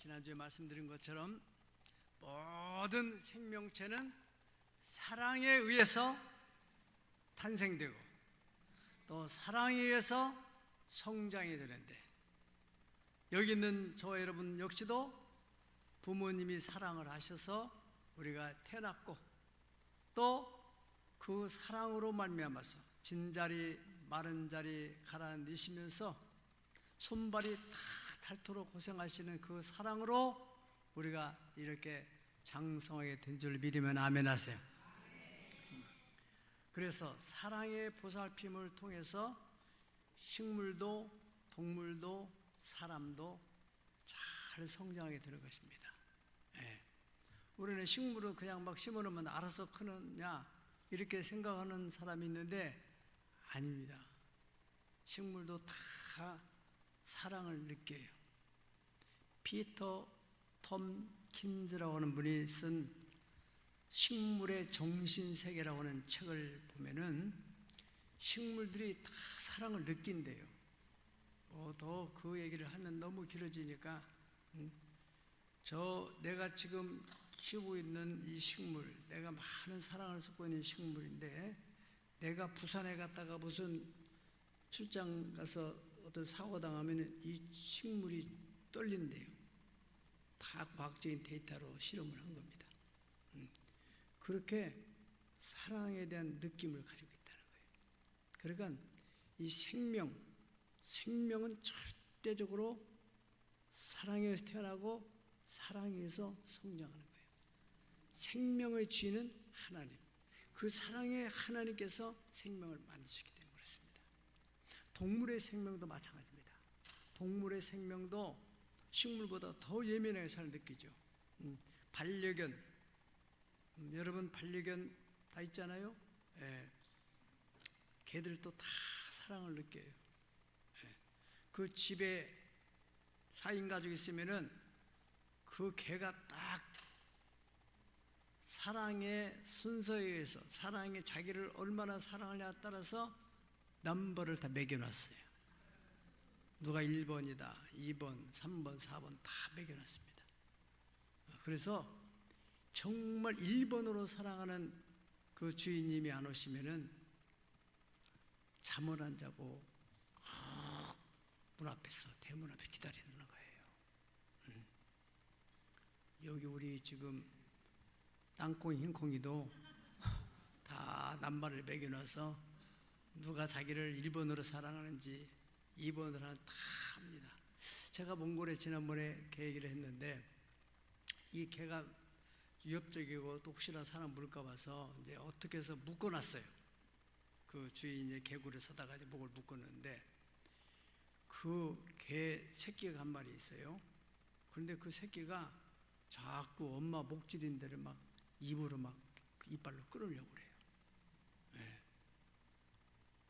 지난주에 말씀드린 것처럼 모든 생명체는 사랑에 의해서 탄생되고 또 사랑에 의해서 성장이 되는데, 여기 있는 저와 여러분 역시도 부모님이 사랑을 하셔서 우리가 태어났고, 또 그 사랑으로 말미암아서 진자리 마른 자리 갈아내시면서 손발이 다 닳도록 고생하시는 그 사랑으로 우리가 이렇게 장성하게 된 줄 믿으면 아멘 하세요. 그래서 사랑의 보살핌을 통해서 식물도 동물도 사람도 잘 성장하게 되는 것입니다. 우리는 식물을 그냥 막 심어놓으면 알아서 크느냐 이렇게 생각하는 사람이 있는데 아닙니다. 식물도 다 사랑을 느껴요. 피터 톰킨즈라고 하는 분이 쓴 식물의 정신세계라고 하는 책을 보면은 식물들이 다 사랑을 느낀대요. 더 그 얘기를 하면 너무 길어지니까 내가 지금 키우고 있는 이 식물, 내가 많은 사랑을 쏟고 있는 식물인데, 내가 부산에 갔다가 무슨 출장 가서 어떤 사고 당하면 이 식물이 떨린대요. 다 과학적인 데이터로 실험을 한 겁니다. 그렇게 사랑에 대한 느낌을 가지고 있다는 거예요. 그러니까 이 생명은 절대적으로 사랑에서 태어나고 사랑에서 성장하는 거예요. 생명의 주인은 하나님, 그 사랑의 하나님께서 생명을 만드셨기 때문에 그렇습니다. 동물의 생명도 마찬가지입니다. 동물의 생명도 식물보다 더 예민하게 잘 느끼죠. 반려견, 여러분 반려견 다 있잖아요. 개들도 다 사랑을 느껴요. 그 집에 4인 가족이 있으면은 그 개가 딱 사랑의 순서에 의해서, 사랑의 자기를 얼마나 사랑하냐에 따라서 넘버를 다 매겨놨어요. 누가 1번이다, 2번, 3번, 4번 다 매겨놨습니다. 그래서 정말 1번으로 사랑하는 그 주인님이 안 오시면은 잠을 안 자고 문 앞에서, 대문 앞에 기다리는 거예요. 여기 우리 지금 땅콩이 흰콩이도 다 남발을 매겨놔서 누가 자기를 1번으로 사랑하는지 2번으로 하는지 다 합니다. 제가 몽골에 지난번에 개 얘기를 했는데, 이 개가 위협적이고 또 혹시나 사람 물까 봐서 이제 어떻게 해서 묶어놨어요. 그 주인이 개구리를 사다가 목을 묶었는데, 그 개 새끼가 한 마리 있어요. 그런데 그 새끼가 자꾸 엄마 목줄인 데를 막 입으로 막 이빨로 끌으려고 그래요.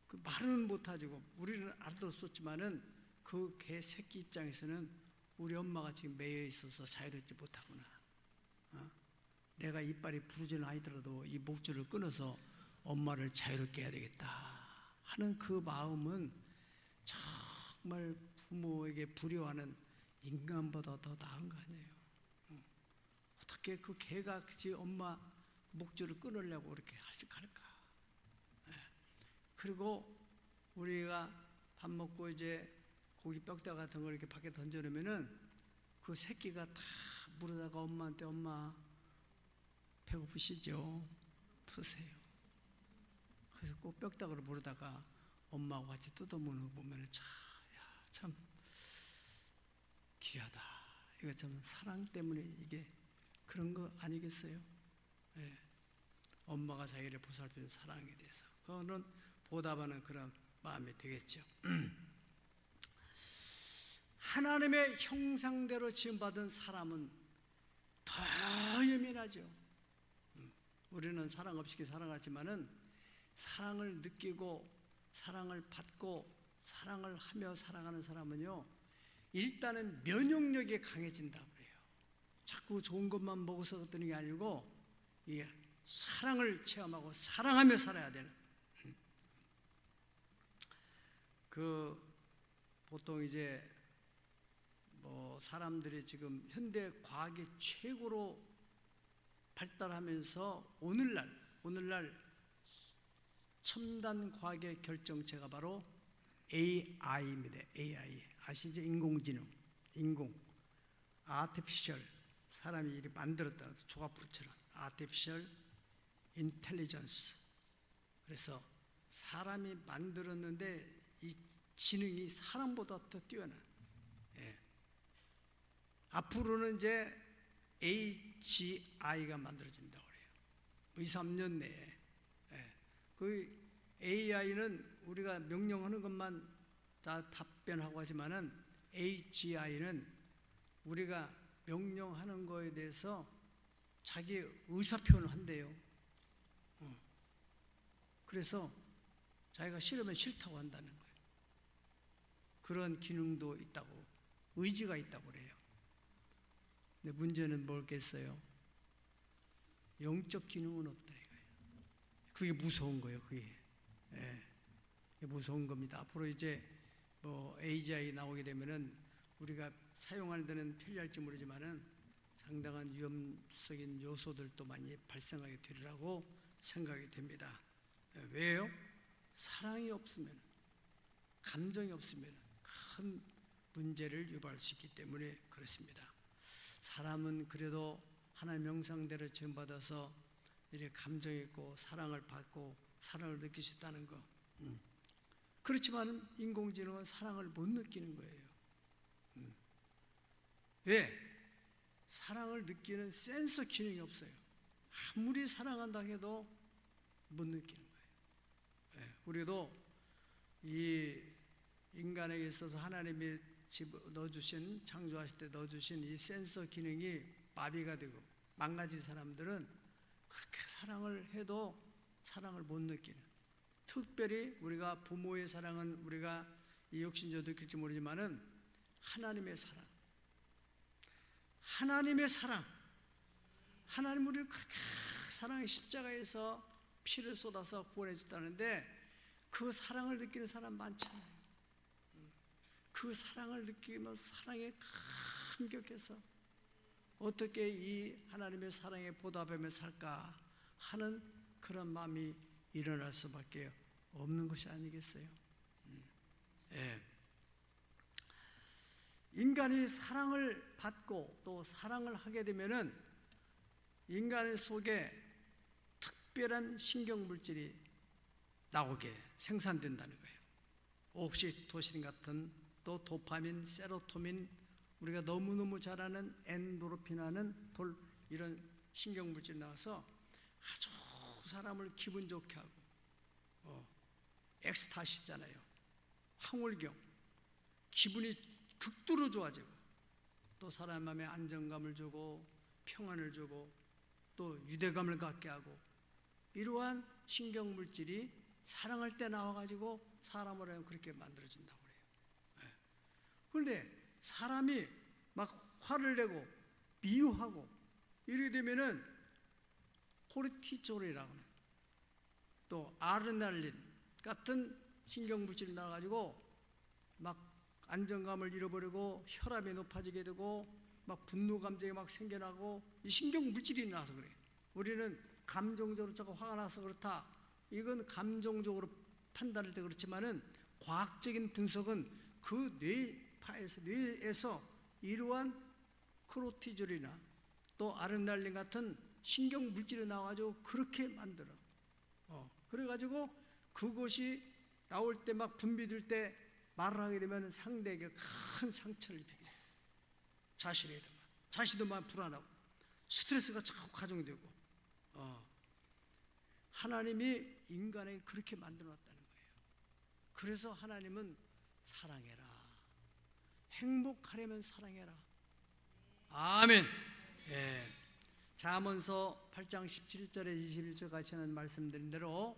그 말은 못하지고 우리는 알아들었었지만은 그 개 새끼 입장에서는 우리 엄마가 지금 매여 있어서 자유롭지 못하구나. 내가 이빨이 부러지는 아이더라도 이 목줄을 끊어서 엄마를 자유롭게 해야 되겠다 하는 그 마음은 정말 부모에게 불효하는 인간보다 더 나은 거 아니에요. 어떻게 그 개가 지 엄마 목줄을 끊으려고 그렇게 할까? 그리고 우리가 밥 먹고 이제 고기 뼈다 같은 걸 이렇게 밖에 던져놓으면은 그 새끼가 다 물어다가 엄마한테, 엄마 배고프시죠? 드세요. 그래서 꼭 뼈다구를 물어다가 엄마하고 같이 뜯어먹는 거 보면은 참 귀하다. 이거 참 사랑 때문에 이게 그런 거 아니겠어요? 엄마가 자기를 보살피는 사랑에 대해서 그거는 보답하는 그런 마음이 되겠죠. 하나님의 형상대로 지음받은 사람은 더 예민하죠. 우리는 사랑 없이 살아가지만은 사랑을 느끼고 사랑을 받고 사랑을 하며 살아가는 사람은요, 일단은 면역력이 강해진다고 그래요. 자꾸 좋은 것만 먹어서 어떤 게 아니고 이 사랑을 체험하고 사랑하며 살아야 되는. 보통 이제 사람들이 지금 현대 과학이 최고로 발달하면서 오늘날 첨단 과학의 결정체가 바로 AI입니다. AI 아시죠? 인공지능, artificial, 사람이 이렇게 만들었다 조각부처럼 artificial intelligence. 그래서 사람이 만들었는데 이 지능이 사람보다 더 뛰어나. 예. 앞으로는 이제 AGI가 만들어진다고 그래요. 2, 3년 내에. 예. 그 AI는 우리가 명령하는 것만 다 답변하고 하지만은 AGI는 우리가 명령하는 거에 대해서 자기 의사표현을 한대요. 그래서 자기가 싫으면 싫다고 한다는 거예요. 그런 기능도 있다고, 의지가 있다고 그래요. 근데 문제는 뭘겠어요? 영적 기능은 없다 이거예요. 그게 무서운 거예요. 그게 무서운 겁니다. 앞으로 이제 AGI 나오게 되면은 우리가 사용할 때는 편리할지 모르지만은 상당한 위험적인 요소들도 많이 발생하게 되리라고 생각이 됩니다. 왜요? 사랑이 없으면, 감정이 없으면 큰 문제를 유발할 수 있기 때문에 그렇습니다. 사람은 그래도 하나님 형상대로 지음받아서 이렇게 감정 있고 사랑을 받고 사랑을 느낄 수 있다는 거. 그렇지만 인공지능은 사랑을 못 느끼는 거예요. 왜? 사랑을 느끼는 센서 기능이 없어요. 아무리 사랑한다 해도 못 느끼는 거예요. 우리도 이 인간에게 있어서 하나님이 넣어주신, 창조하실 때 넣어주신 이 센서 기능이 마비가 되고 망가진 사람들은 그렇게 사랑을 해도 사랑을 못 느끼는, 특별히 우리가 부모의 사랑은 우리가 이 육신적으로 느낄지 모르지만은 하나님의 사랑, 하나님 우리를 그렇게 사랑의 십자가에서 피를 쏟아서 구원해 줬다는데 그 사랑을 느끼는 사람 많잖아요. 그 사랑을 느끼면서 사랑에 감격해서 어떻게 이 하나님의 사랑에 보답하며 살까 하는 그런 마음이 일어날 수밖에 없는 것이 아니겠어요? 인간이 사랑을 받고 또 사랑을 하게 되면은 인간 속에 특별한 신경물질이 나오게 생산된다는 거예요. 옥시토신 같은, 또 도파민, 세로토닌, 우리가 너무너무 잘 아는 엔도르핀하는 이런 신경물질이 나와서 아주 사람을 기분 좋게 하고, 엑스타시잖아요. 황홀경, 기분이 극도로 좋아지고, 또 사람 마음에 안정감을 주고 평안을 주고 또 유대감을 갖게 하고, 이러한 신경물질이 사랑할 때 나와가지고 사람을 하면 그렇게 만들어진다고 그래요. 그런데 사람이 막 화를 내고 미워하고 이렇게 되면은 코르티졸이라고 하는, 또 아드레날린 같은 신경물질이 나와가지고 막 안정감을 잃어버리고 혈압이 높아지게 되고 막 분노 감정이 막 생겨나고, 이 신경물질이 나와서 그래요. 우리는 감정적으로 조금 화가 나서 그렇다, 이건 감정적으로 판단할 때 그렇지만은 과학적인 분석은 그 뇌에서 이러한 코르티졸이나 또 아드레날린 같은 신경물질이 나와가지고 그렇게 만들어. 그래가지고 그것이 나올 때 막 분비될 때 말을 하게 되면 상대에게 큰 상처를 입히게 돼요. 자신도 막 불안하고 스트레스가 자꾸 가중되고. 하나님이 인간에게 그렇게 만들어놨다는 거예요. 그래서 하나님은 사랑해라, 행복하려면 사랑해라. 아멘. 잠언서 8장 17절에 21절까지 하는 말씀드린 대로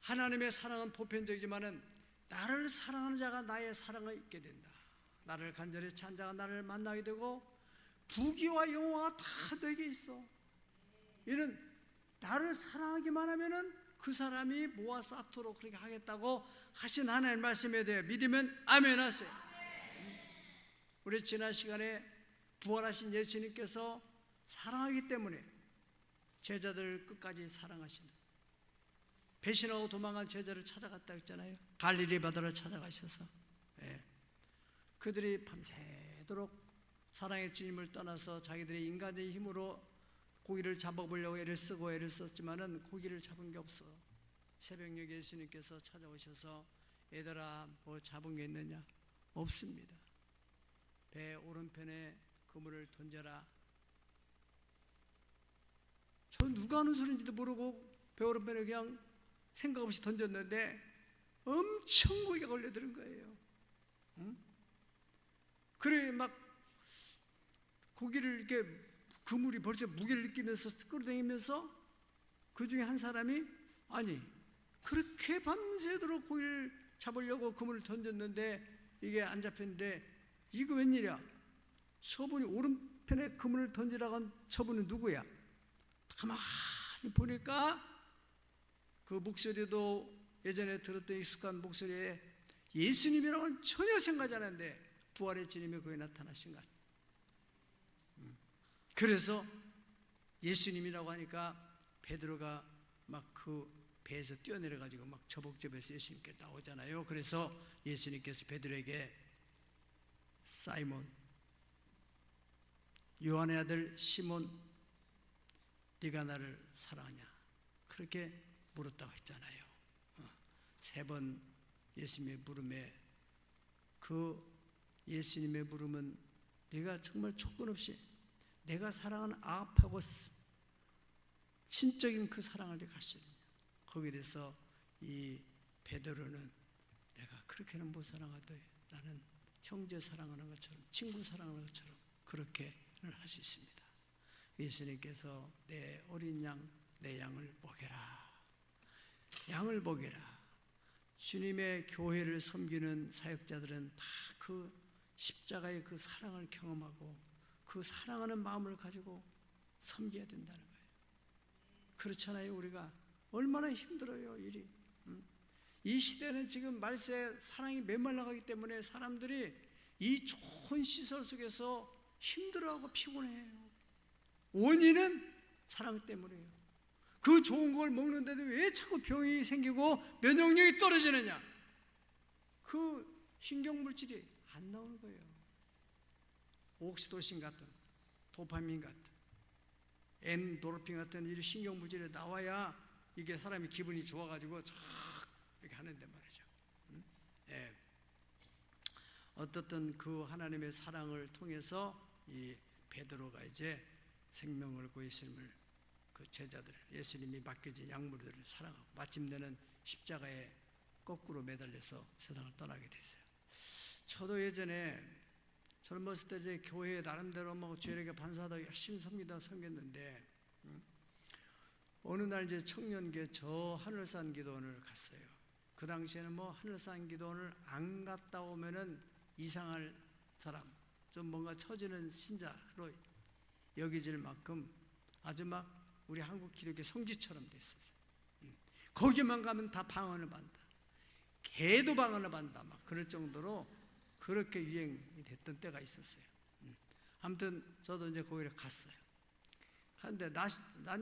하나님의 사랑은 보편적이지만은 나를 사랑하는 자가 나의 사랑을 잊게 된다. 나를 간절히 찾는 자가 나를 만나게 되고 부귀와 영화가 다 내게 있어. 이는 나를 사랑하기만 하면은 그 사람이 모아 쌓도록 그렇게 하겠다고 하신 하나님의 말씀에 대해 믿으면 아멘 하세요. 우리 지난 시간에 부활하신 예수님께서 사랑하기 때문에 제자들을 끝까지 사랑하시는, 배신하고 도망간 제자를 찾아갔다 했잖아요. 갈릴리 바다를 찾아가셔서 그들이 밤새도록 사랑의 주님을 떠나서 자기들의 인간의 힘으로 고기를 잡아보려고 애를 쓰고 애를 썼지만은 고기를 잡은 게 없어. 새벽녘 예수님께서 찾아오셔서 얘들아 뭐 잡은 게 있느냐? 없습니다. 배 오른편에 그물을 던져라. 저 누가 하는 소리인지도 모르고 배 오른편에 그냥 생각 없이 던졌는데 엄청 고기가 걸려드는 거예요. 응? 그래 막 고기를 이렇게 그물이 벌써 무게를 느끼면서 끌어다니면서 그 중에 한 사람이 아니 그렇게 밤새도록 고기를 잡으려고 그물을 던졌는데 이게 안 잡혔는데 이거 웬일이야? 저분이 오른편에 그물을 던지라고 한 저분은 누구야? 가만히 보니까 그 목소리도 예전에 들었던 익숙한 목소리에 예수님이라고는 전혀 생각하지 않았는데 부활의 주님이 거기 나타나신 것 같아요. 그래서 예수님이라고 하니까 베드로가 막 그 배에서 뛰어내려가지고 막 저복접해서 예수님께 나오잖아요. 그래서 예수님께서 베드로에게 사이몬, 요한의 아들 시몬, 네가 나를 사랑하냐? 그렇게 물었다고 했잖아요. 3번 예수님의 물음에 그 예수님의 물음은 네가 정말 조건 없이 내가 사랑하는 아합하고 신적인 그 사랑을 네가 가시느냐? 거기에 대해서 이 베드로는 내가 그렇게는 못 사랑하되 나는 형제 사랑하는 것처럼 친구 사랑하는 것처럼 그렇게 할 수 있습니다. 예수님께서 내 어린 양, 내 양을 먹여라. 양을 먹여라. 주님의 교회를 섬기는 사역자들은 다 그 십자가의 그 사랑을 경험하고 그 사랑하는 마음을 가지고 섬겨야 된다는 거예요. 그렇잖아요. 우리가 얼마나 힘들어요 일이. 이 시대는 지금 말세 사랑이 메말라가기 때문에 사람들이 이 좋은 시설 속에서 힘들어하고 피곤해요. 원인은 사랑 때문이에요. 그 좋은 걸 먹는데도 왜 자꾸 병이 생기고 면역력이 떨어지느냐? 그 신경물질이 안 나오는 거예요. 옥시토신 같은, 도파민 같은, 엔도르핀 같은 이 신경물질이 나와야 이게 사람이 기분이 좋아가지고 쫙 이렇게 하는데 말이죠. 예. 어떻든 그 하나님의 사랑을 통해서 이 베드로가 이제 생명을 그 예수님을 그 제자들 예수님이 맡겨진 약물들을 사랑하고 마침내는 십자가에 거꾸로 매달려서 세상을 떠나게 됐어요. 저도 예전에 젊었을 때 이제 교회에 나름대로 뭐 주일에게 반사하다 열심히 섬겼는데 어느 날 이제 청년기에 저 하늘산 기도원을 갔어요. 그 당시에는 뭐 하늘산 기도원을 안 갔다 오면은 이상할 사람, 좀 뭔가 처지는 신자로 여겨질 만큼 아주 막 우리 한국 기독교 성지처럼 됐었어요. 거기만 가면 다 방언을 받는다. 개도 방언을 받는다. 막 그럴 정도로 그렇게 유행이 됐던 때가 있었어요. 아무튼 저도 이제 거기를 갔어요. 그런데 낮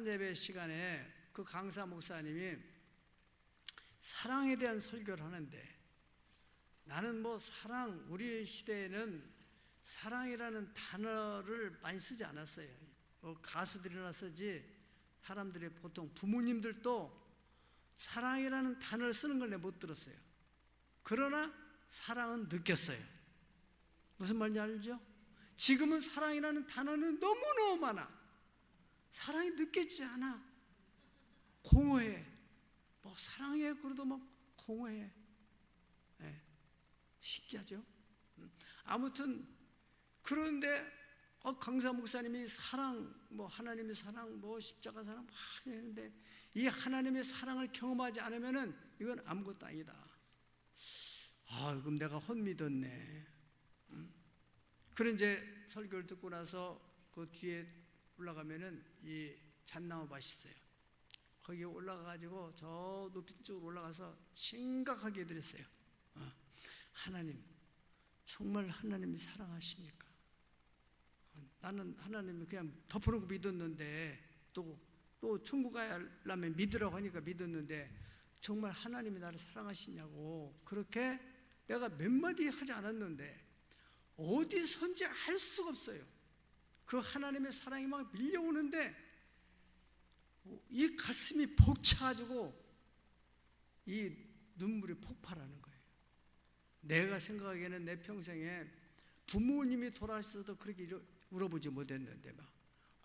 예배 시간에 그 강사 목사님이 사랑에 대한 설교를 하는데 나는 뭐 사랑, 우리 시대에는 사랑이라는 단어를 많이 쓰지 않았어요. 뭐 가수들이나 쓰지 사람들이 보통 부모님들도 사랑이라는 단어를 쓰는 걸 내가 못 들었어요. 그러나 사랑은 느꼈어요. 무슨 말인지 알죠? 지금은 사랑이라는 단어는 너무너무 많아. 사랑이 느껴지지 않아. 공허해. 뭐 사랑해 그래도 막 공허해. 네. 신기하죠? 아무튼 그런데 강사 목사님이 사랑, 뭐 하나님의 사랑, 뭐 십자가 사랑 많이 했는데 이 하나님의 사랑을 경험하지 않으면은 이건 아무것도 아니다. 아, 그럼 내가 헛믿었네. 그런 이제 설교를 듣고 나서 그 뒤에 올라가면은 이 잣나무 밭이 있어요. 거기에 올라가가지고 저 높이 쪽으로 올라가서 심각하게 드렸어요. 하나님, 정말 하나님이 사랑하십니까? 나는 하나님이 그냥 덮어놓고 믿었는데 또 천국 가려면 믿으라고 하니까 믿었는데 정말 하나님이 나를 사랑하시냐고 그렇게 내가 몇 마디 하지 않았는데 어디선지 알 수가 없어요. 그 하나님의 사랑이 막 밀려오는데 이 가슴이 벅차가지고 이 눈물이 폭발하는 거예요. 내가 생각하기에는 내 평생에 부모님이 돌아가셔도 그렇게 울어보지 못했는데 막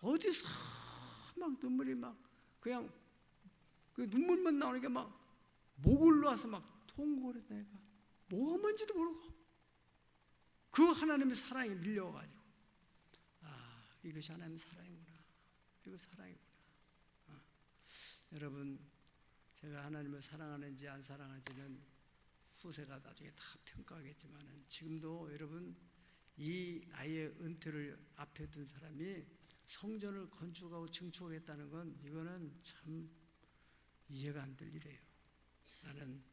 어디서 막 눈물이 막 그냥 그 눈물만 나오니까 막 목을 놓아서 막 통곡을 했다. 내가 뭐가 뭔지도 모르고 그 하나님의 사랑이 밀려와가지고 이것이 하나님의 사랑이구나. 이거 사랑이구나. 여러분, 제가 하나님을 사랑하는지 안 사랑하는지는 후세가 나중에 다 평가하겠지만 지금도 여러분 이 나의 은퇴를 앞에 둔 사람이 성전을 건축하고 증축하겠다는 건 이거는 참 이해가 안 될 일이에요. 나는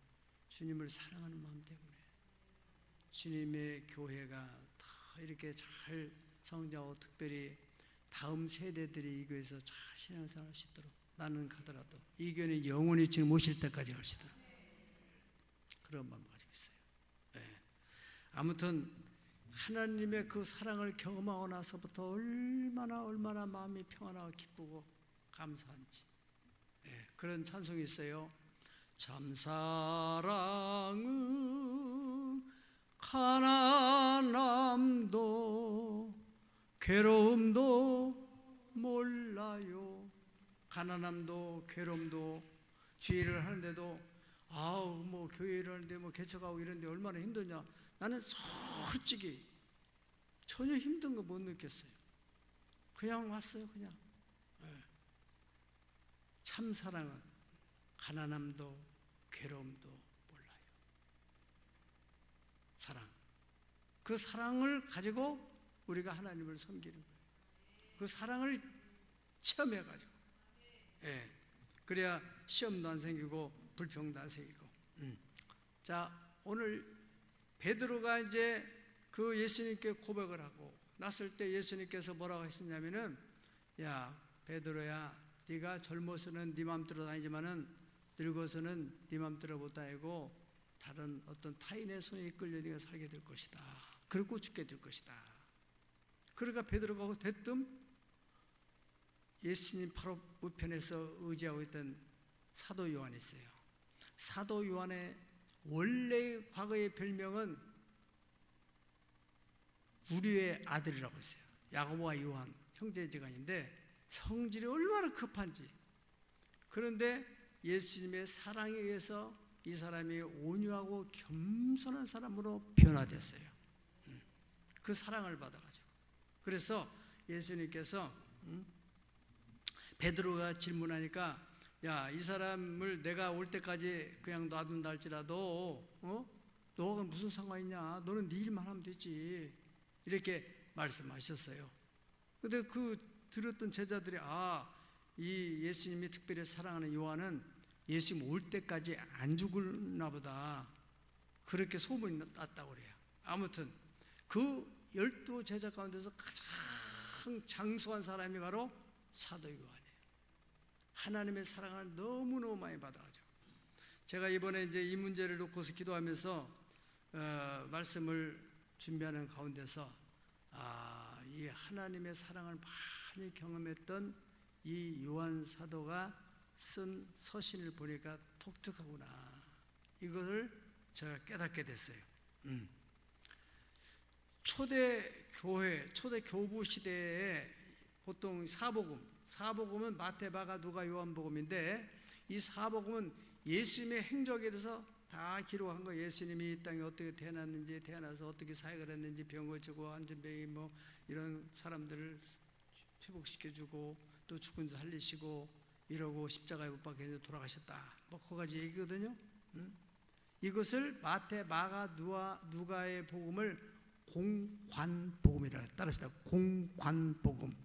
주님을 사랑하는 마음 때문에 주님의 교회가 다 이렇게 잘 성장하고 특별히 다음 세대들이 이 교회에서 잘 신앙생활 할 수 있도록 나는 가더라도 이 교회는 영원히 주님 오실 때까지 갈 수 있도록 그런 마음 가지고 있어요. 네. 아무튼 하나님의 그 사랑을 경험하고 나서부터 얼마나 마음이 평안하고 기쁘고 감사한지 그런 찬송이 있어요. 참 사랑은 가난함도 괴로움도 몰라요. 가난함도 괴로움도 주일을 하는데도 뭐 교회를 하는데 뭐 개척하고 이런데 얼마나 힘드냐. 나는 솔직히 전혀 힘든 거 못 느꼈어요. 그냥 왔어요. 그냥. 참 사랑은 가난함도 괴로움도 몰라요. 사랑. 그 사랑을 가지고 우리가 하나님을 섬기는 거예요. 그 사랑을 체험해가지고. 그래야 시험도 안 생기고 불평도 안 생기고. 자, 오늘 베드로가 이제 그 예수님께 고백을 하고 났을 때 예수님께서 뭐라고 하셨냐면은 야 베드로야 네가 젊어서는 네 마음대로 다니지만은 늙어서는 네 마음대로 못 다니고 다른 어떤 타인의 손에 이끌려 네가 살게 될 것이다. 그리고 죽게 될 것이다. 그러니까 베드로가 대뜸 예수님 바로 우편에서 의지하고 있던 사도 요한이 있어요. 사도 요한의 원래 과거의 별명은 우리의 아들이라고 했어요. 야고보와 요한 형제지간인데 성질이 얼마나 급한지. 그런데 예수님의 사랑에 의해서 이 사람이 온유하고 겸손한 사람으로 변화됐어요. 그 사랑을 받아가지고. 그래서 예수님께서 베드로가 질문하니까 야, 이 사람을 내가 올 때까지 그냥 놔둔다 할지라도 너가 무슨 상관이냐? 너는 네 일만 하면 되지. 이렇게 말씀하셨어요. 근데 그 들었던 제자들이 이 예수님이 특별히 사랑하는 요한은 예수님 올 때까지 안 죽을나 보다. 그렇게 소문이 났다고 그래요. 아무튼 그 12 제자 가운데서 가장 장수한 사람이 바로 사도 요한이에요. 하나님의 사랑을 너무너무 많이 받아가지고 제가 이번에 이제 이 문제를 놓고서 기도하면서 말씀을 준비하는 가운데서 이 하나님의 사랑을 많이 경험했던 이 요한 사도가 쓴 서신을 보니까 독특하구나. 이것을 제가 깨닫게 됐어요. 초대 교회, 초대 교부 시대에 보통 사복음은 마태, 마가, 누가, 요한복음인데 이 사복음은 예수님의 행적에 대해서 다 기록한 거예요. 예수님이 이 땅에 어떻게 태어났는지, 태어나서 어떻게 사역을 했는지, 병 고치고 안전병이 뭐 이런 사람들을 회복시켜주고 또 죽은 자 살리시고 이러고 십자가에 못 박혀 돌아가셨다. 뭐 그가지 얘기거든요. 이것을 마태, 마가, 누가의 복음을 공관복음이라 따라합시다. 공관복음.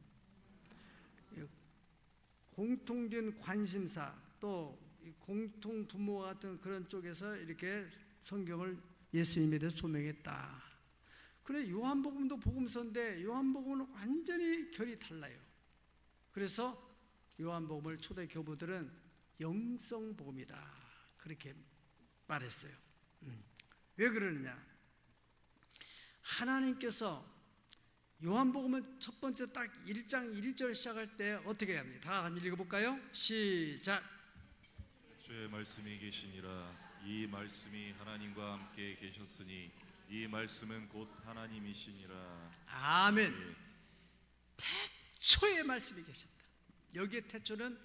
공통된 관심사 또 공통 부모 같은 그런 쪽에서 이렇게 성경을 예수님에 대해서 조명했다. 그래 요한복음도 복음서인데 요한복음은 완전히 결이 달라요. 그래서 요한복음을 초대 교부들은 영성복음이다 그렇게 말했어요. 왜 그러느냐? 하나님께서 요한복음은 첫 번째 딱 1장 1절 시작할 때 어떻게 합니까? 다 같이 읽어볼까요? 시작. 주의 말씀이 계시니라. 이 말씀이 하나님과 함께 계셨으니 이 말씀은 곧 하나님이시니라. 아멘. 태초에 말씀이 계셨다. 여기에 태초는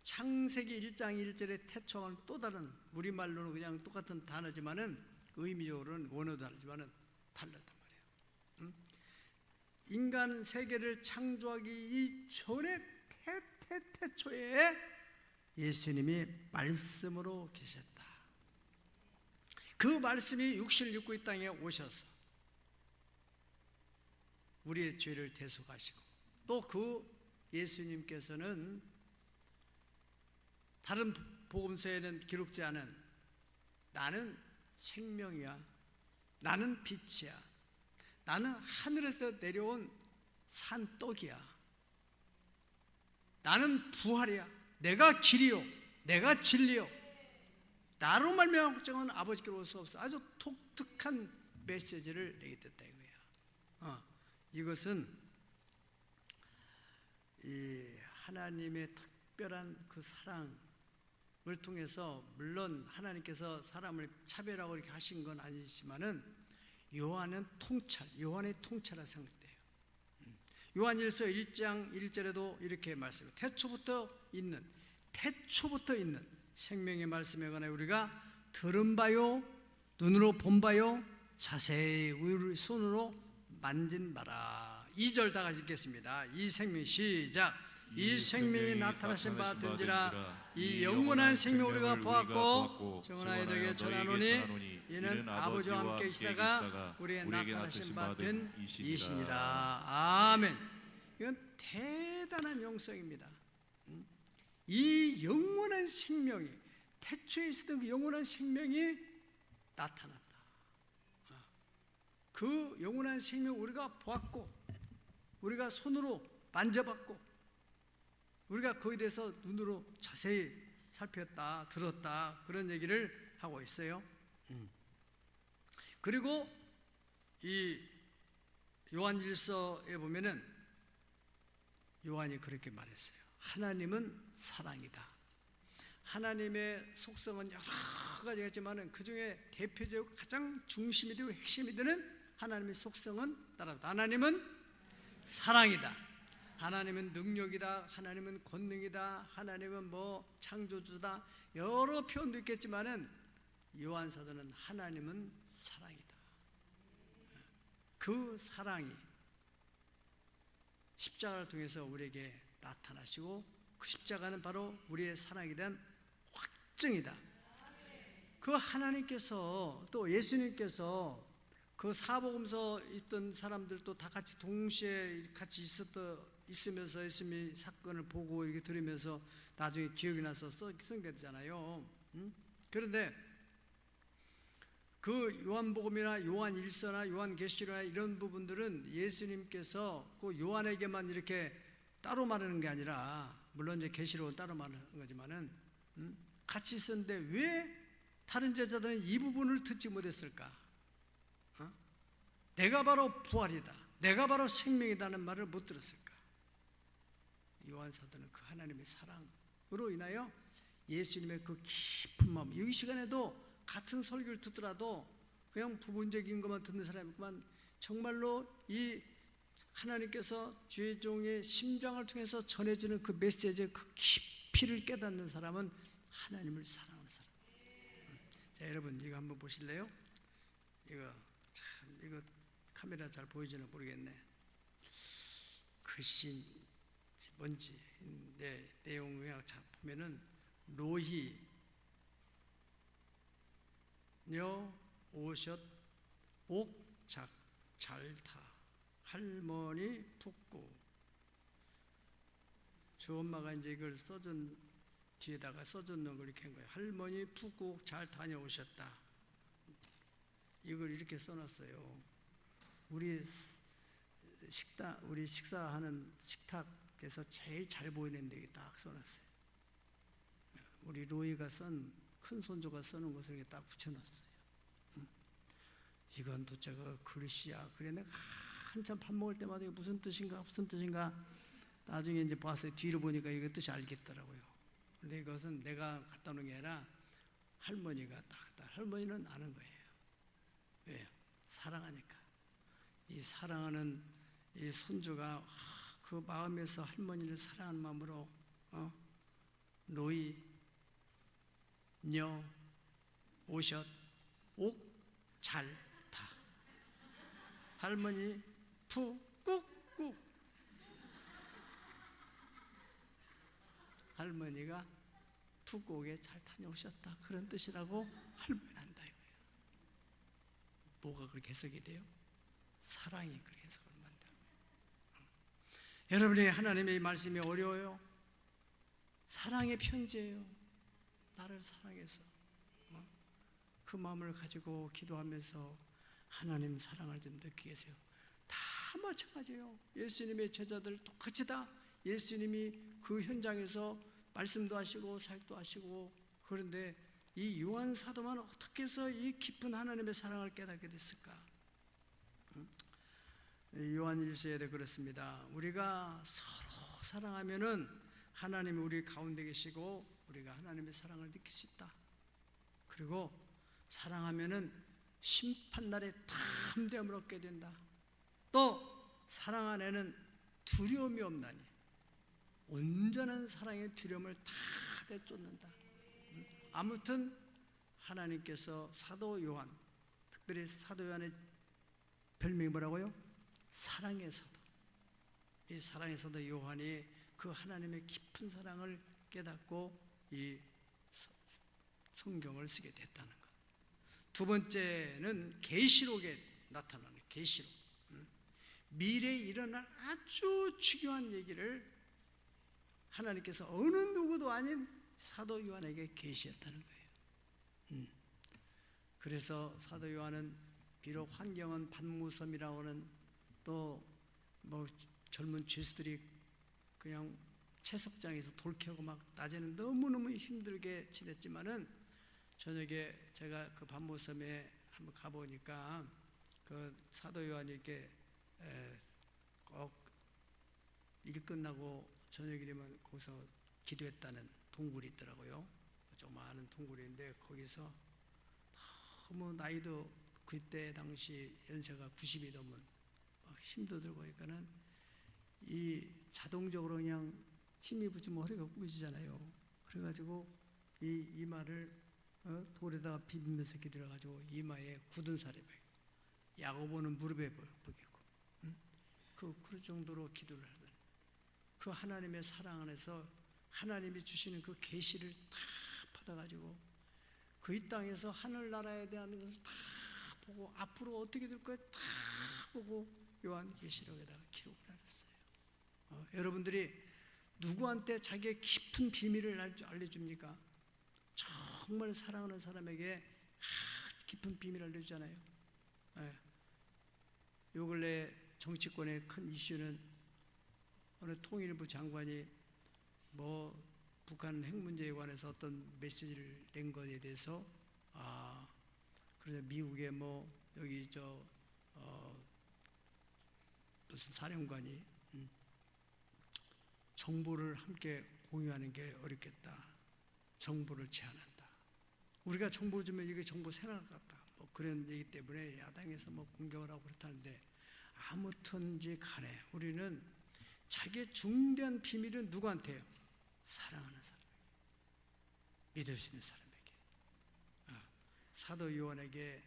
창세기 1장 1절의 태초와는 또 다른, 우리말로는 그냥 똑같은 단어지만은 의미적으로는 원어도 다르지만은 달랐단 말이에요. 인간 세계를 창조하기 이전에 태초에 예수님이 말씀으로 계셨다. 그 말씀이 육신을 입고 이 땅에 오셔서 우리의 죄를 대속하시고, 또 그 예수님께서는 다른 복음서에는 기록되지 않은 나는 생명이야, 나는 빛이야, 나는 하늘에서 내려온 산떡이야, 나는 부활이야, 내가 길이요, 내가 진리요, 나로 말미암아 걱정은 아버지께로 올 수 없어. 아주 독특한 메시지를 내게 됐다 이거야. 이것은 이 하나님의 특별한 그 사랑을 통해서, 물론 하나님께서 사람을 차별하고 이렇게 하신 건 아니지만은 요한의 통찰이라 생각돼요. 요한일서 1장 1절에도 이렇게 말씀해요. 태초부터 있는 생명의 말씀에 관해 우리가 들은 바요, 눈으로 본 바요, 자세히 우리 손으로 만진 바라. 2절 다 같이 읽겠습니다. 이 생명, 시작. 이 생명이 나타나신 바 된지라. 이 영원한 생명 우리가 보았고 정하여 너에게 전하노니 이는 아버지와 함께 계시다가 우리에게 나타나신 바 된 이시니라. 아멘. 이건 대단한 영성입니다. 이 영원한 생명이, 태초에 있었던 그 영원한 생명이 나타났다. 그 영원한 생명 우리가 보았고, 우리가 손으로 만져봤고, 우리가 그에 대해서 눈으로 자세히 살폈다, 들었다, 그런 얘기를 하고 있어요. 그리고 이 요한일서에 보면은 요한이 그렇게 말했어요. 하나님은 사랑이다. 하나님의 속성은 여러 가지가 있지만 그 중에 대표적으로 가장 중심이 되고 핵심이 되는 하나님의 속성은 따라합니다. 하나님은 사랑이다. 하나님은 능력이다. 하나님은 권능이다. 하나님은 뭐 창조주다. 여러 표현도 있겠지만은 요한 사도는 하나님은 사랑이다. 그 사랑이 십자가를 통해서 우리에게 나타나시고, 그 십자가는 바로 우리의 사랑에 대한 확증이다. 그 하나님께서, 또 예수님께서 그 사복음서 있던 사람들도 다 같이 동시에 같이 있으면서 예수님이 사건을 보고 이렇게 들으면서 나중에 기억이 나서 성경되잖아요. 그런데 그 요한복음이나 요한일서나 요한계시록이나 이런 부분들은 예수님께서 그 요한에게만 이렇게 따로 말하는 게 아니라, 물론 이제 계시록은 따로 말하는 거지만은 같이 있었는데 왜 다른 제자들은 이 부분을 듣지 못했을까? 내가 바로 부활이다, 내가 바로 생명이다는 말을 못 들었을까? 요한 사도는 그 하나님의 사랑으로 인하여 예수님의 그 깊은 마음, 이 시간에도 같은 설교를 듣더라도 그냥 부분적인 것만 듣는 사람이지만 정말로 이 하나님께서 주의 종의 심장을 통해서 전해주는 그 메시지의 그 깊이를 깨닫는 사람은 하나님을 사랑하는 사람. 자, 여러분 이거 한번 보실래요? 이거 카메라 잘 보이지는 모르겠네. 글씨 뭔지 내용 그냥 보면은 로히 녀 오셨 옥작 잘타 할머니 붓고, 저 엄마가 이제 이걸 써준 뒤에다가 써줬는 걸 이렇게 한 거예요. 할머니 붓고 잘 다녀오셨다. 이걸 이렇게 써놨어요. 우리 식사하는 식탁에서 제일 잘 보이는 데 딱 써놨어요. 우리 로이가 큰 손주가 써놓은 것을 이렇게 딱 붙여놨어요. 이건 도대체 그 글씨야. 그래 내가 한참 밥 먹을 때마다 이게 무슨 뜻인가 나중에 이제 봤어요. 뒤로 보니까 이거 뜻이 알겠더라고요. 근데 이것은 내가 갖다 놓은 게 아니라 할머니가 딱 할머니는 아는 거예요. 왜요? 사랑하니까. 이 사랑하는 이 손주가 그 마음에서 할머니를 사랑하는 마음으로 로이 녀 오셨 옥잘 다 할머니 푸 꾹꾹 할머니가 푸꾸옥에 잘 다녀오셨다 그런 뜻이라고 할머니는 한다 이거예요. 뭐가 그렇게 해석이 돼요? 사랑이 그렇게 해석을 만들어요. 여러분이 하나님의 말씀이 어려워요? 사랑의 편지예요. 나를 사랑해서 그 마음을 가지고 기도하면서 하나님 사랑을 좀 느끼게 하세요. 다 마찬가지예요. 예수님의 제자들 똑같이 다 예수님이 그 현장에서 말씀도 하시고 사역도 하시고 그런데 이 요한 사도만 어떻게 해서 이 깊은 하나님의 사랑을 깨닫게 됐을까? 요한 1서에도 그렇습니다. 우리가 서로 사랑하면은 하나님이 우리 가운데 계시고 우리가 하나님의 사랑을 느낄 수 있다. 그리고 사랑하면은 심판날에 담대함을 얻게 된다. 또 사랑 안에는 두려움이 없나니 온전한 사랑의 두려움을 다 내쫓는다. 아무튼 하나님께서 사도 요한, 특별히 사도 요한의 별명이 뭐라고요? 사랑의 사도. 이 사랑의 사도 요한이 그 하나님의 깊은 사랑을 깨닫고 이 성경을 쓰게 됐다는 것. 두 번째는 계시록에 나타나는 계시록. 미래에 일어날 아주 중요한 얘기를 하나님께서 어느 누구도 아닌 사도 요한에게 계시했다는 거예요. 그래서 사도 요한은 비록 환경은 반무섬이라고 하는 또 뭐 젊은 죄수들이 그냥 채석장에서 돌캐고 막 낮에는 너무너무 힘들게 지냈지만은 저녁에 제가 그 반무섬에 한번 가보니까 그 사도 요한이 이렇게 꼭 일 끝나고 저녁이 되면 거기서 기도했다는 동굴이 있더라고요. 좀 많은 동굴인데 거기서 너무 나이도 그때 당시 연세가 90이 넘은 막 힘도 들고 그러니까는 이 자동적으로 그냥 힘이 붙으면 허리가 굽어지잖아요. 그래가지고 이 이마를 돌에다가 비비면서 기도해가지고 이마에 굳은 살이 박혀. 야고보는 무릎에 박혔고, 그 정도로 기도를 하더니 그 하나님의 사랑 안에서 하나님이 주시는 그 계시를 다 받아가지고 그 이 땅에서 하늘나라에 대한 것을 다 보고 앞으로 어떻게 될 거에 다 보고 요한계시록에다가 기록을 해놨어요. 여러분들이 누구한테 자기의 깊은 비밀을 알려줍니까? 정말 사랑하는 사람에게 깊은 비밀을 알려주잖아요. 요 근래 정치권의 큰 이슈는 어느 통일부 장관이 뭐 북한 핵 문제에 관해서 어떤 메시지를 낸 것에 대해서 그래서 미국의 뭐 여기 무슨 사령관이 정보를 함께 공유하는 게 어렵겠다. 정보를 제한한다. 우리가 정보 주면 이게 정보 새날 것 같다. 뭐 그런 얘기 때문에 야당에서 뭐 공격을 하고 그렇다는데 아무튼지 간에 우리는 자기의 중대한 비밀은 누구한테요? 사랑하는 사람에게, 믿을 수 있는 사람에게. 사도 요한에게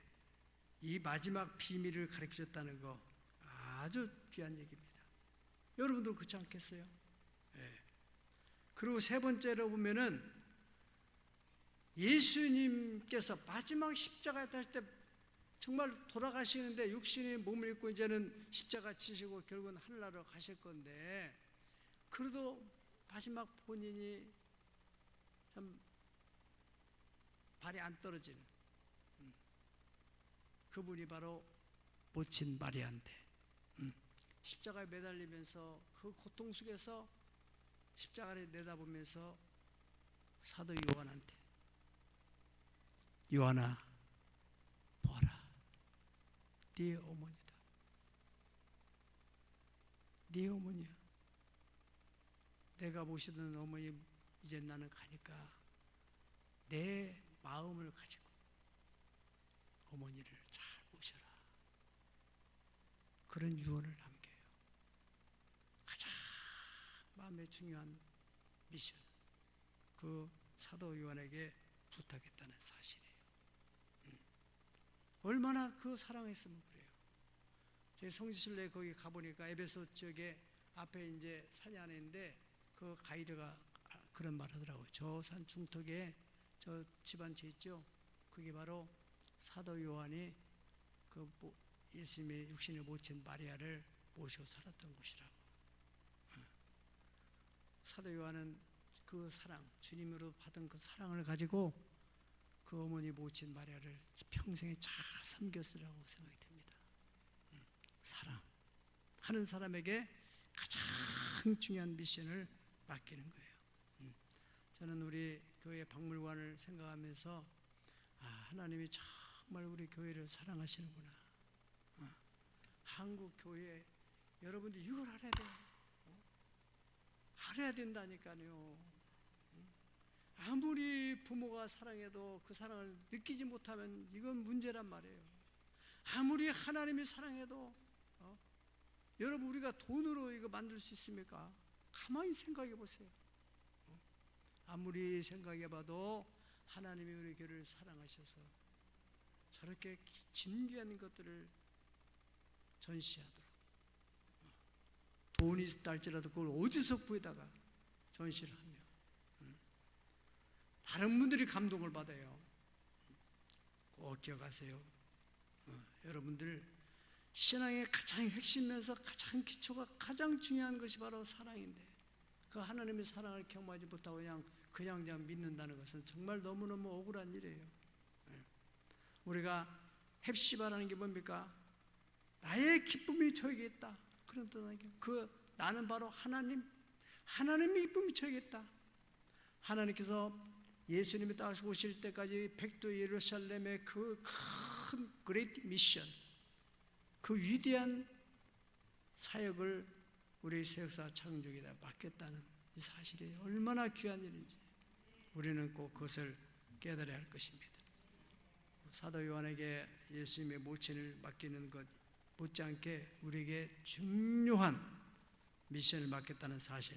이 마지막 비밀을 가르쳐줬다는 거 아주 귀한 얘기입니다. 여러분도 그렇지 않겠어요? 네. 그리고 세 번째로 보면은 예수님께서 마지막 십자가에 타실 때 정말 돌아가시는데 육신의 몸을 입고 이제는 십자가 지시고 결국은 하늘나라로 가실 건데 그래도 마지막 본인이 참 발이 안 떨어지는 그분이 바로 모친 마리아인데 십자가에 매달리면서 그 고통 속에서 십자가를 내다보면서 사도 요한한테 요한아 보아라 네 어머니다. 네 어머니야. 내가 모시던 어머니 이제 나는 가니까 내 마음을 가지고 어머니를 잘 모셔라. 그런 유언을 남겨요. 가장 마음에 중요한 미션, 그 사도 요한에게 부탁했다는 사실이에요. 얼마나 그 사랑했으면 그래요. 저희 성지순례 거기 가보니까 에베소 지역에 앞에 이제 산이 안에 있는데 그 가이드가 그런 말 하더라고요. 저 산 중턱에 저 집 한 채 있죠. 그게 바로 사도 요한이 그 예수님의 육신을 모친 마리아를 모시고 살았던 곳이라고. 사도 요한은 그 사랑, 주님으로 받은 그 사랑을 가지고 그 어머니 모친 마리아를 평생에 잘 섬겼으라고 생각이 됩니다. 사랑 하는 사람에게 가장 중요한 미션을 맡기는 거예요. 저는 우리 교회 박물관을 생각하면서 하나님이 정말 우리 교회를 사랑하시는구나. 한국 교회 여러분들 이걸 알아야 돼요. 알아야 된다니까요. 아무리 부모가 사랑해도 그 사랑을 느끼지 못하면 이건 문제란 말이에요. 아무리 하나님이 사랑해도 여러분 우리가 돈으로 이거 만들 수 있습니까? 가만히 생각해 보세요. 아무리 생각해 봐도 하나님이 우리 교회를 사랑하셔서 저렇게 진귀한 것들을 전시하도록, 돈이 있다 할지라도 그걸 어디서 구해다가 전시를 하며 다른 분들이 감동을 받아요. 꼭 기억하세요. 여러분들 신앙의 가장 핵심에서 가장 기초가 가장 중요한 것이 바로 사랑인데, 그 하나님의 사랑을 경험하지 못하고 그냥 믿는다는 것은 정말 너무너무 억울한 일이에요. 우리가 헵시바라는 게 뭡니까? 나의 기쁨이 저에게 있다. 그런 뜻이에요. 그 나는 바로 하나님의 기쁨이 저에게 있다. 하나님께서 예수님이 다시 오실 때까지 백도 예루살렘의 그 큰 그레이트 미션, 그 위대한 사역을 우리 세역사 창조기에다 맡겼다는 이 사실이 얼마나 귀한 일인지 우리는 꼭 그것을 깨달아야 할 것입니다. 사도 요한에게 예수님의 모친을 맡기는 것 못지않게 우리에게 중요한 미션을 맡겼다는 사실.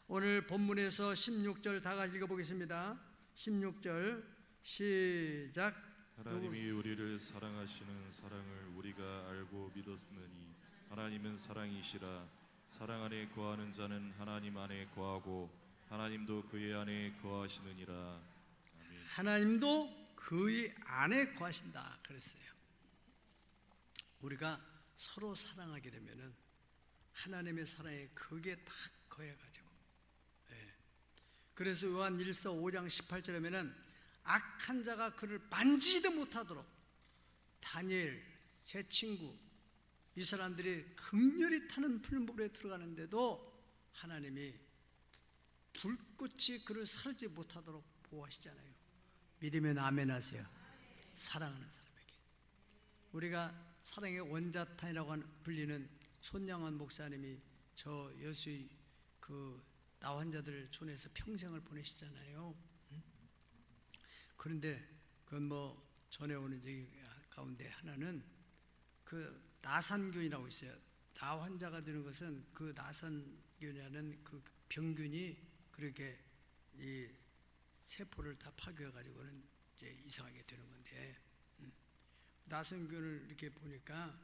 오늘 본문에서 16절 다 같이 읽어보겠습니다. 16절 시작. 하나님이 우리를 사랑하시는 사랑을 우리가 알고 믿었느니 하나님은 사랑이시라. 사랑 안에 거하는 자는 하나님 안에 거하고 하나님도 그의 안에 거하시느니라. 아멘. 하나님도 그의 안에 거하신다 그랬어요. 우리가 서로 사랑하게 되면은 하나님의 사랑에 그게 딱 거해가지고, 그래서 요한 1서 5장 18절에 보면은 악한 자가 그를 만지지도 못하도록 다니엘, 제 친구, 이 사람들이 극렬히 타는 풀무불에 들어가는데도 하나님이 불꽃이 그를 사르지 못하도록 보호하시잖아요. 믿으면 아멘 하세요. 사랑하는 사람에게. 우리가 사랑의 원자탄이라고 불리는 손양원 목사님이 저 여수의 그 나환자들 촌에서 평생을 보내시잖아요. 그런데 그건 뭐 전해오는 얘기 가운데 하나는 그 나산균이라고 있어요. 나환자가 되는 것은 그 나산균이라는 그 병균이 그렇게 이 세포를 다 파괴해가지고는 이제 이상하게 되는 건데, 나산균을 이렇게 보니까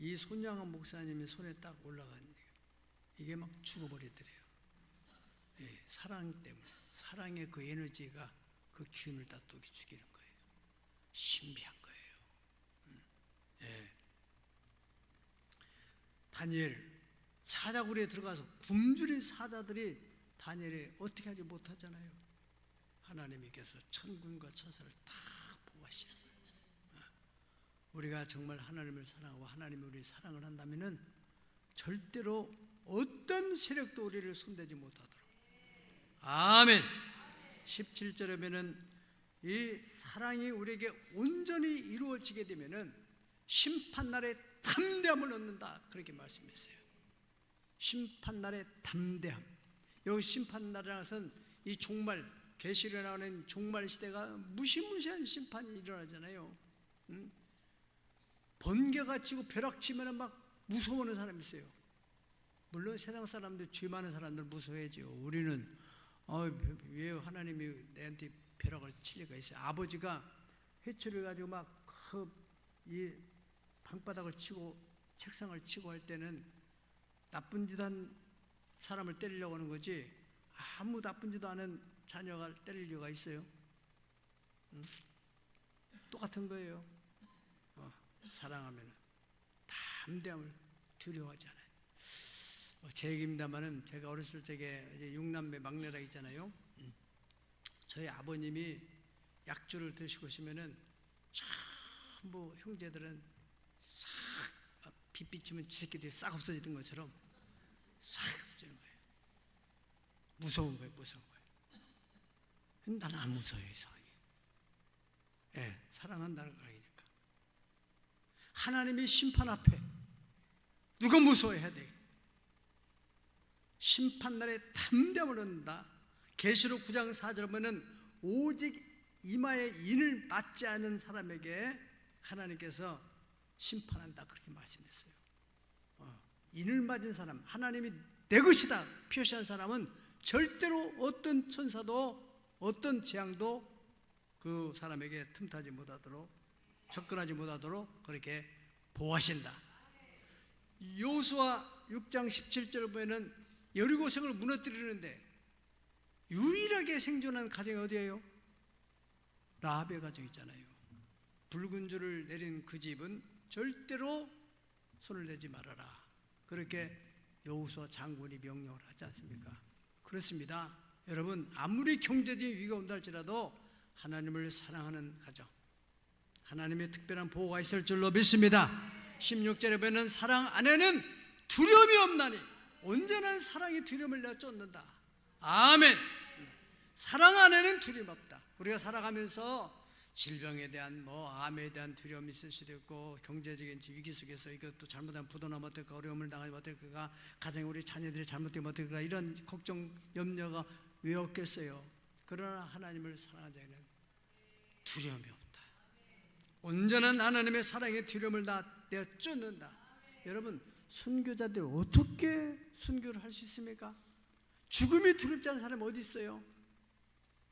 이 손양원 목사님의 손에 딱 올라간 이게 막 죽어버리더래요. 사랑 때문에, 사랑의 그 에너지가 그 균을 다 또 죽이는 거예요. 신비한 거예요. 다니엘 사자굴에 들어가서 굶주린 사자들이 다니엘이 어떻게 하지 못하잖아요. 하나님께서 천군과 천사를 다 보호하시는 거예요. 우리가 정말 하나님을 사랑하고 하나님이 우리를 사랑을 한다면은 절대로 어떤 세력도 우리를 손대지 못하도록. 아멘. 17절에 보면은 이 사랑이 우리에게 온전히 이루어지게 되면은 심판날에 담대함을 얻는다, 그렇게 말씀했어요. 심판날의 담대함. 여기 심판날이라는 것은 이 종말, 계시록에 나오는 종말 시대가 무시무시한 심판이 일어나잖아요. 번개가 치고 벼락치면 막 무서워하는 사람이 있어요. 물론 세상 사람들, 죄 많은 사람들 무서워하죠. 우리는 왜 하나님이 내한테 벼락을 칠 리가 있어요. 아버지가 회초리 가지고 막 이 방바닥을 치고 책상을 치고 할 때는 나쁜 짓 한 사람을 때리려고 하는 거지, 아무 나쁜 짓도 안 한 자녀가 때릴 이유가 있어요? 똑같은 거예요. 사랑하면 담대함을 두려워하지 않아요. 제 얘기입니다만은 제가 어렸을 적에 이제 6남매 막내라 있잖아요. 저희 아버님이 약주를 드시고 오시면은 전부 형제들은 싹 빛 비치면 지새끼들이 싹 없어지던 것처럼 싹 없어지는 거예요. 무서운 거예요, 무서운 거예요. 나는 안 무서워요, 이상하게. 예, 사랑한다는 걸 알니까. 하나님이 심판 앞에 누가 무서워해야 돼? 심판날에 담대함을 얻는다. 계시록 9장 4절 보면 오직 이마에 인을 맞지 않은 사람에게 하나님께서 심판한다, 그렇게 말씀했어요. 인을 맞은 사람, 하나님이 내 것이다 표시한 사람은 절대로 어떤 천사도 어떤 재앙도 그 사람에게 틈타지 못하도록, 접근하지 못하도록 그렇게 보호하신다. 여호수아 6장 17절을 보면은 여리고성을 무너뜨리는데 유일하게 생존한 가정이 어디예요? 라합의 가정 있잖아요. 붉은 줄을 내린 그 집은 절대로 손을 대지 말아라, 그렇게 여호수아 장군이 명령을 하지 않습니까? 그렇습니다. 여러분, 아무리 경제적인 위기가 온다 할지라도 하나님을 사랑하는 가정, 하나님의 특별한 보호가 있을 줄로 믿습니다. 16절에 보면 사랑 안에는 두려움이 없나니, 언제나 사랑이 두려움을 내가 쫓는다. 아멘. 사랑 안에는 두려움 없다. 우리가 살아가면서 질병에 대한 암에 대한 두려움이 있을 수도 있고, 경제적인 위기 속에서 이것도 잘못하면 부도나면 어떨까, 어려움을 당하면 어떨까, 가정에 우리 자녀들이 잘못되면 어떨까, 이런 걱정, 염려가 왜 없겠어요? 그러나 하나님을 사랑하는 자에는 두려움이 없다. 온전한 하나님의 사랑에 두려움을 다 내어 쫓는다. 여러분, 순교자들 어떻게 순교를 할 수 있습니까? 죽음이 두렵지 않은 사람이 어디 있어요?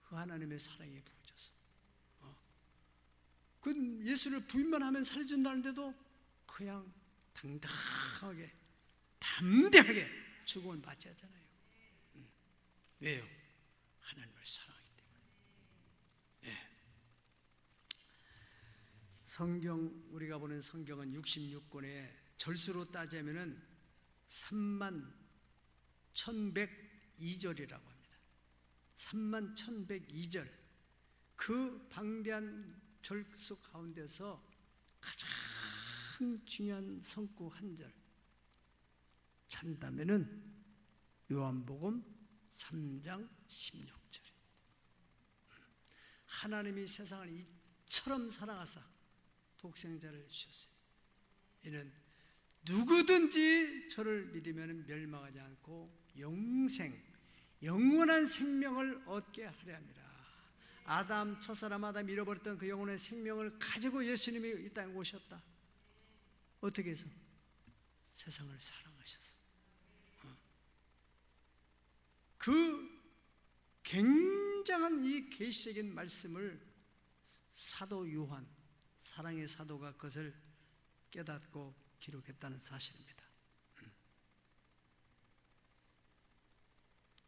그 하나님의 사랑에 부어져서. 그 예수를 부인만 하면 살려준다는데도 그냥 당당하게 담대하게 죽음을 맞이하잖아요. 왜요? 하나님을 사랑하기 때문에. 네. 성경, 우리가 보는 성경은 66권에 절수로 따지면은 31,102절이라고 합니다. 31,102절. 그 방대한 절수 가운데서 가장 중요한 성구 한 절 찾는다면은 요한복음 3장 16절. 하나님이 세상을 이처럼 사랑하사 독생자를 주셨어요. 이는 누구든지 저를 믿으면 멸망하지 않고 영원한 생명을 얻게 하려 함이라. 첫사람 아담 잃어버렸던 그 영혼의 생명을 가지고 예수님이 이 땅에 오셨다. 어떻게 해서? 세상을 사랑하셔서. 그 굉장한 이 계시적인 말씀을 사도 요한, 사랑의 사도가 그것을 깨닫고 기록했다는 사실입니다.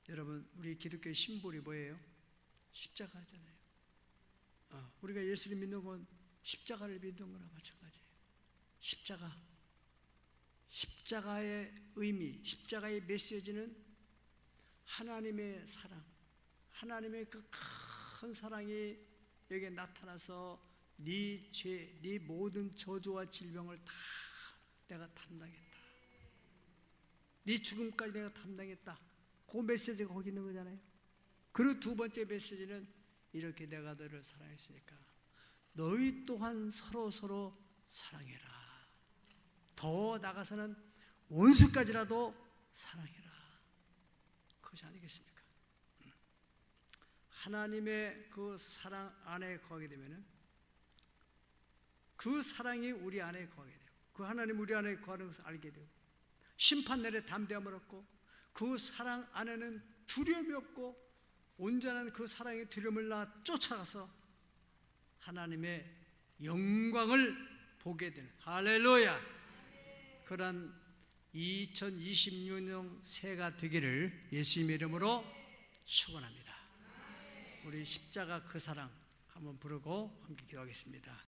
여러분, 우리 기독교의 심볼이 뭐예요? 십자가잖아요. 우리가 예수를 믿는 건 십자가를 믿는 거나 마찬가지예요. 십자가의 의미, 십자가의 메시지는 하나님의 사랑, 하나님의 그 큰 사랑이 여기에 나타나서 네 죄, 네 모든 저주와 질병을 다 내가 담당했다. 네 죽음까지 내가 담당했다. 그 메시지가 거기 있는 거잖아요. 그리고 두 번째 메시지는 이렇게 내가 너를 사랑했으니까 너희 또한 서로 사랑해라. 더 나가서는 원수까지라도 사랑해라. 그것이 아니겠습니까? 하나님의 그 사랑 안에 거하게 되면은 그 사랑이 우리 안에 거하게 돼요. 그 하나님 우리 안에 거하는 것을 알게 되고 심판 날에 담대함을 얻고 그 사랑 안에는 두려움이 없고 온전한 그 사랑의 두려움을 쫓아가서 하나님의 영광을 보게 되는 할렐루야. 그런 2026년 새해가 되기를 예수님의 이름으로 축원합니다. 우리 십자가 그 사랑 한번 부르고 함께 기도하겠습니다.